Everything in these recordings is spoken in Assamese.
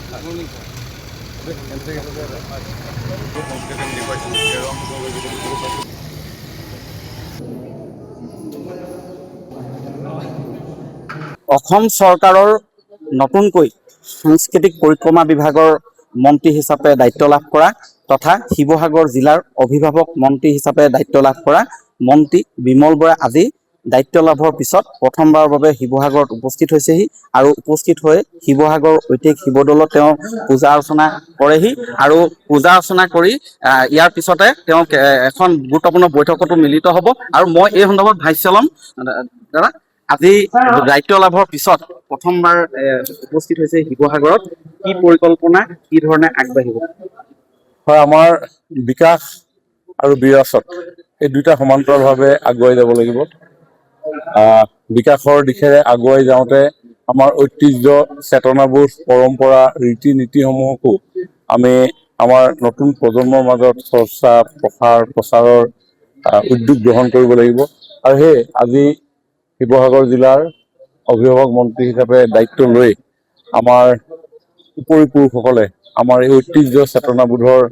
অসম চৰকাৰৰ নতুনকৈ সাংস্কৃতিক পৰিক্ৰমা বিভাগৰ মন্ত্ৰী হিচাপে দায়িত্ব লাভ কৰা তথা শিৱসাগৰ জিলাৰ অভিভাৱক মন্ত্ৰী হিচাপে দায়িত্ব লাভ কৰা মন্ত্ৰী বিমল বৰা আজি দায়িত্ব লাভৰ পিছত প্ৰথমবাৰৰ বাবে শিৱসাগৰত উপস্থিত হৈছেহি আৰু উপস্থিত হৈ শিৱসাগৰ ঐতিহাসিক শিৱদৌলত তেওঁ পূজা অৰ্চনা কৰেহি আৰু পূজা অৰ্চনা কৰি ইয়াৰ পিছতে তেওঁ এখন গুৰুত্বপূৰ্ণ বৈঠকতো মিলিত হ'ব আৰু মই এই সন্দৰ্ভত ভাষ্য ল'ম। দাদা, আজি দায়িত্ব লাভৰ পিছত প্ৰথমবাৰ উপস্থিত হৈছে শিৱসাগৰত, কি পৰিকল্পনা, কি ধৰণে আগবাঢ়িব? হয়, আমাৰ বিকাশ আৰু বিৰাসত এই দুইটা সমান্তৰালভাৱে আগুৱাই যাব লাগিব। বিকাশৰ দিশেৰে আগুৱাই যাওঁতে আমাৰ ঐতিহ্য, চেতনাবোধ, পৰম্পৰা, ৰীতি নীতিসমূহকো আমি আমাৰ নতুন প্ৰজন্মৰ মাজত চৰ্চা, প্ৰচাৰৰ উদ্যোগ গ্ৰহণ কৰিব লাগিব। আৰু সেয়ে আজি শিৱসাগৰ জিলাৰ অভিভাৱক মন্ত্ৰী হিচাপে দায়িত্ব লৈ আমাৰ উপৰিপুৰুষসকলে আমাৰ এই ঐতিহ্য চেতনাবোধৰ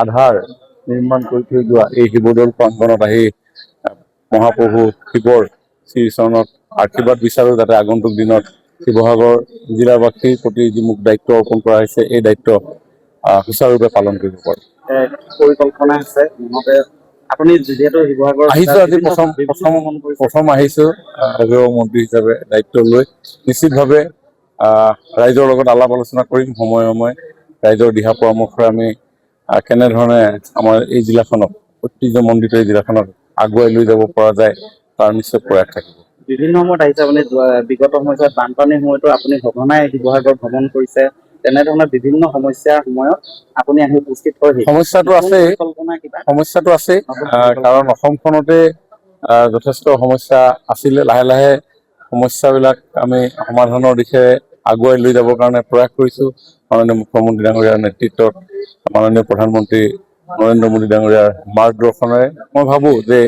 আধাৰ নিৰ্মাণ কৰি থৈ যোৱা এই শিৱদৌল প্ৰাংগণত আহি মহাপ্ৰভু শিৱৰ শ্ৰীচৰণত আশীৰ্বাদ বিচাৰো, যাতে আগন্তুক দিনত শিৱসাগৰ জিলাবাসীৰ প্ৰতি যি মোক দায়িত্ব অৰ্পণ কৰা হৈছে এই দায়িত্ব সুচাৰুৰূপে পালন কৰিব পাৰো। পৰিকল্পনা আছে আপুনি যিহেতু শিৱসাগৰ আহিছো, আজি প্ৰথম আহিছো অভিভাৱক মন্ত্ৰী হিচাপে দায়িত্ব লৈ। নিশ্চিতভাৱে ৰাইজৰ লগত আলাপ আলোচনা কৰিম, সময়ে সময়ে ৰাইজৰ দিহা পৰামৰ্শৰে আমি কেনেধৰণে আমাৰ এই জিলাখনক, ঐতিহ্যমণ্ডিত এই জিলাখনক আগুৱাই লৈ যাব পৰা যায় তাৰ নিশ্চয় প্ৰয়াস থাকিব। বিভিন্ন সময়ত আহিছে, আপুনি বিগত সময়ছোৱাত বানপানীৰ সময়তো আপুনি সঘনাই শিৱসাগৰ ভ্ৰমণ কৰিছে, তেনেধৰণে বিভিন্ন সমস্যাৰ সময়ত আপুনি আহি উপস্থিত হয়। সমস্যাটো আছেই, কাৰণ অসমখনতে যথেষ্ট সমস্যা আছিলে। লাহে লাহে সমস্যাবিলাক আমি সমাধানৰ দিশে আগুৱাই লৈ যাবৰ কাৰণে প্ৰয়াস কৰিছো। মাননীয় মুখ্যমন্ত্ৰী ডাঙৰীয়াৰ নেতৃত্বত, মাননীয় প্ৰধানমন্ত্ৰী নৰেন্দ্ৰ মোদী ডাঙৰীয়াৰ মাৰ্গদৰ্শনেৰে মই ভাবো যে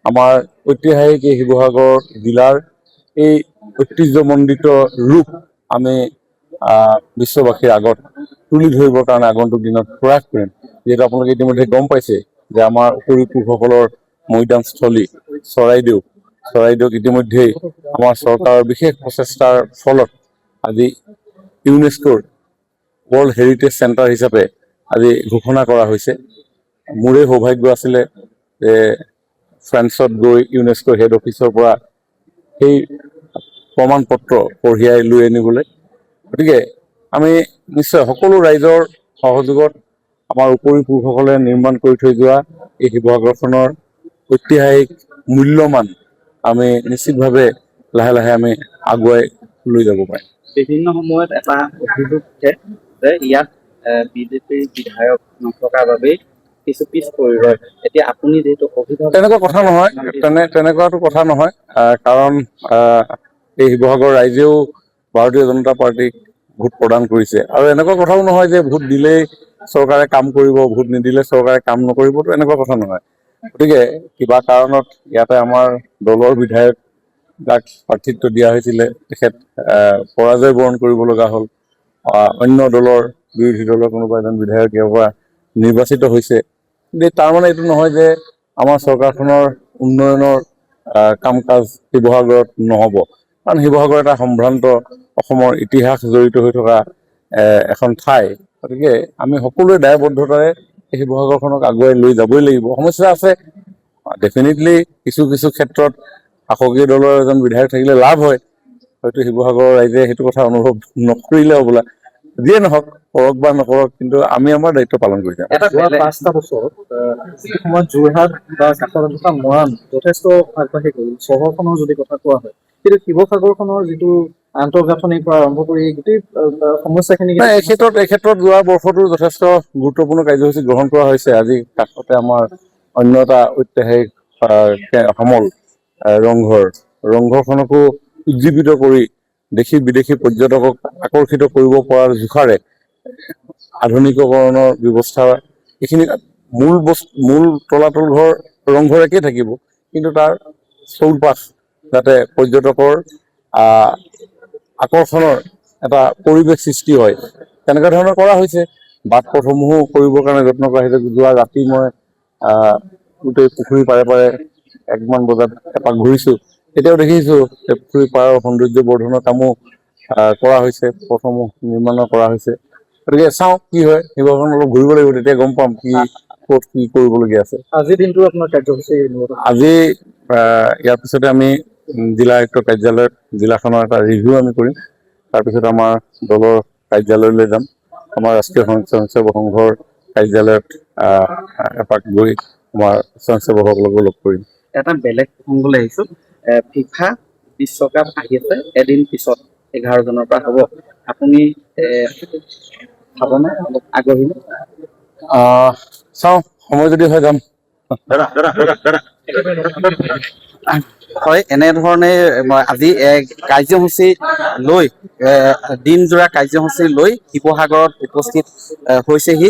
আমাৰ ঐতিহাসিক এই শিৱসাগৰ জিলাৰ এই ঐতিহ্যমণ্ডিত ৰূপ আমি বিশ্ববাসীৰ আগত তুলি ধৰিবৰ কাৰণে আগন্তুক দিনত প্ৰয়াস কৰিম। যিহেতু আপোনালোকে ইতিমধ্যে গম পাইছে যে আমাৰ উপৰিপুৰুষসকলৰ মৈদামস্থলী চৰাইদেউক ইতিমধ্যেই আমাৰ চৰকাৰৰ বিশেষ প্ৰচেষ্টাৰ ফলত আজি ইউনেস্কোৰ ৱৰ্ল্ড হেৰিটেজ চেণ্টাৰ হিচাপে আজি ঘোষণা কৰা হৈছে। মোৰেই সৌভাগ্য আছিলে যে ফ্ৰান্সত গৈ ইউনেস্কোৰ হেড অফিচৰ পৰা সেই প্ৰমাণ পত্ৰ কঢ়িয়াই লৈ আনিবলৈ। গতিকে আমি নিশ্চয় সকলো ৰাইজৰ সহযোগত আমাৰ উপৰিপুৰুষসকলে নিৰ্মাণ কৰি থৈ যোৱা এই শিৱসাগৰখনৰ ঐতিহাসিক মূল্যৱান আমি নিশ্চিতভাৱে লাহে লাহে আমি আগুৱাই লৈ যাব পাৰিম। বিভিন্ন সময়ত এটা অভিযোগ উঠে যে ইয়াত বিজেপিৰ বিধায়ক নথকাৰ বাবেই কিছু পিছ পৰি ৰয়। এতিয়া আপুনি যিহেতু অভিভাৱক, তেনেকুৱা কথা নহয়, তেনেকুৱাটো কথা নহয়। কাৰণ এই শিৱসাগৰ ৰাইজেও ভাৰতীয় জনতা পাৰ্টীক ভোট প্ৰদান কৰিছে, আৰু এনেকুৱা কথাও নহয় যে ভোট দিলেই চৰকাৰে কাম কৰিব, ভোট নিদিলে চৰকাৰে কাম নকৰিবতো, এনেকুৱা কথা নহয়। গতিকে কিবা কাৰণত ইয়াতে আমাৰ দলৰ বিধায়ক যাক প্ৰাৰ্থিত্ব দিয়া হৈছিলে তেখেত পৰাজয় বৰণ কৰিব লগা হ'ল। অন্য দলৰ, বিৰোধী দলৰ কোনোবা এজন বিধায়ক ইয়াৰ পৰা নিৰ্বাচিত হৈছে। কিন্তু তাৰ মানে এইটো নহয় যে আমাৰ চৰকাৰখনৰ উন্নয়নৰ কাম কাজ শিৱসাগৰত নহ'ব। কাৰণ শিৱসাগৰ এটা সম্ভ্ৰান্ত অসমৰ ইতিহাস জড়িত হৈ থকা এখন ঠাই। গতিকে আমি সকলোৱে দায়বদ্ধতাৰে শিৱসাগৰখনক আগুৱাই লৈ যাবই লাগিব। সমস্যা আছে ডেফিনেটলি, কিছু ক্ষেত্ৰত শাসকীয় দলৰ এজন বিধায়ক থাকিলে লাভ হয়, হয়তো শিৱসাগৰৰ ৰাইজে সেইটো কথা অনুভৱ নকৰিলেও বোলা। যিয়ে নহওক, কৰক বা নকৰক, কিন্তু আমি আমাৰ দায়িত্ব পালন কৰি যাম। এটা 5টা বছৰত যিটো সময়ত যোৰহাট বা কাষত থকা মৰাণ যথেষ্ট আগবাঢ়ি গ'ল, চহৰখনৰ যদি কথা কোৱা হয়, কিন্তু শিৱসাগৰখনৰ যিটো আন্তঃগাঁথনিৰ পৰা আৰম্ভ কৰি গোটেই সমস্যাখিনি, এই ক্ষেত্ৰত যোৱা বৰ্ষতো যথেষ্ট গুৰুত্বপূৰ্ণ কাৰ্যসূচী গ্ৰহণ কৰা হৈছে। আজি কাষতে আমাৰ অন্য এটা ঐতিহাসিক সমল ৰংঘৰখনকো উজ্জীৱিত কৰি দেশী বিদেশী পৰ্যটকক আকৰ্ষিত কৰিব পৰাৰ জোখাৰে আধুনিকীকৰণৰ ব্যৱস্থা, এইখিনি মূল তলাতল ঘৰ ৰংঘৰ একেই থাকিব, কিন্তু তাৰ চৌপাশ যাতে পৰ্যটকৰ আকৰ্ষণৰ এটা পৰিৱেশ সৃষ্টি হয়, তেনেকুৱা ধৰণৰ কৰা হৈছে। বাট পথসমূহো কৰিবৰ কাৰণে যত্ন কৰা হৈছে। যোৱা ৰাতি মই গোটেই পুখুৰী পাৰে পাৰে 1মান বজাত এপাক ঘূৰিছো, তেতিয়াও দেখিছো যে পুখুৰী পাৰৰ সৌন্দৰ্য বৰ্ধনৰ কামো কৰা হৈছে, পথসমূহ নিৰ্মাণ কৰা হৈছে। গতিকে চাওঁ কি হয়, শিৱসাগৰখন অলপ ঘূৰিব লাগিব, তেতিয়া গম পাম ক'ত কি কৰিবলগীয়া আছে। আজিৰ দিনটো আপোনাৰ কাৰ্যসূচী আজি ইয়াৰ পিছতে আমি জিলা আয়ুক্ত কাৰ্যালয়ত জিলাখনৰ এটা ৰিভিউ আমি কৰিম। তাৰপিছত আমাৰ দলৰ কাৰ্যালয়লৈ যাম। আমাৰ ৰাষ্ট্ৰীয় স্বয়ংসেৱক সংঘৰ কাৰ্যালয়ত এপাক গৈ আমাৰ স্বয়ংসেৱকসকলকো লগ কৰিম। এটা বেলেগ প্ৰসংগলৈ আহিছো। ফিফা বিশ্বকাপ আহি আছে এদিন পিছত 11 জনৰ পৰা হ'ব। আপুনি চাবনে? অলপ আগ্ৰহী নে? চাওঁ, সময় যদি হয় যাম। হয়, এনেধৰণে আজি কাৰ্যসূচী লৈ দিনজোৰা কাৰ্যসূচী লৈ শিৱসাগৰত উপস্থিত হৈছেহি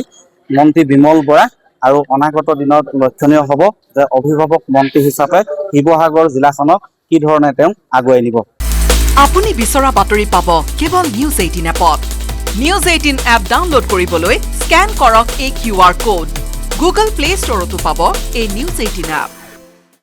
মন্ত্ৰী বিমল বৰা। আৰু অনাগত দিনত লক্ষণীয় হ'ব যে অভিভাৱক মন্ত্ৰী হিচাপে শিৱসাগৰ জিলাখনক কি ধৰণে তেওঁ আগুৱাই নিব। আপুনি বিচৰা বাতৰি পাব কেৱল নিউজ 18 এপত। নিউজ 18 এপ ডাউনলোড কৰিবলৈ স্কেন কৰক এই QR কোড। গুগল প্লে ষ্টৰতো পাব এই নিউজ 18 এপ।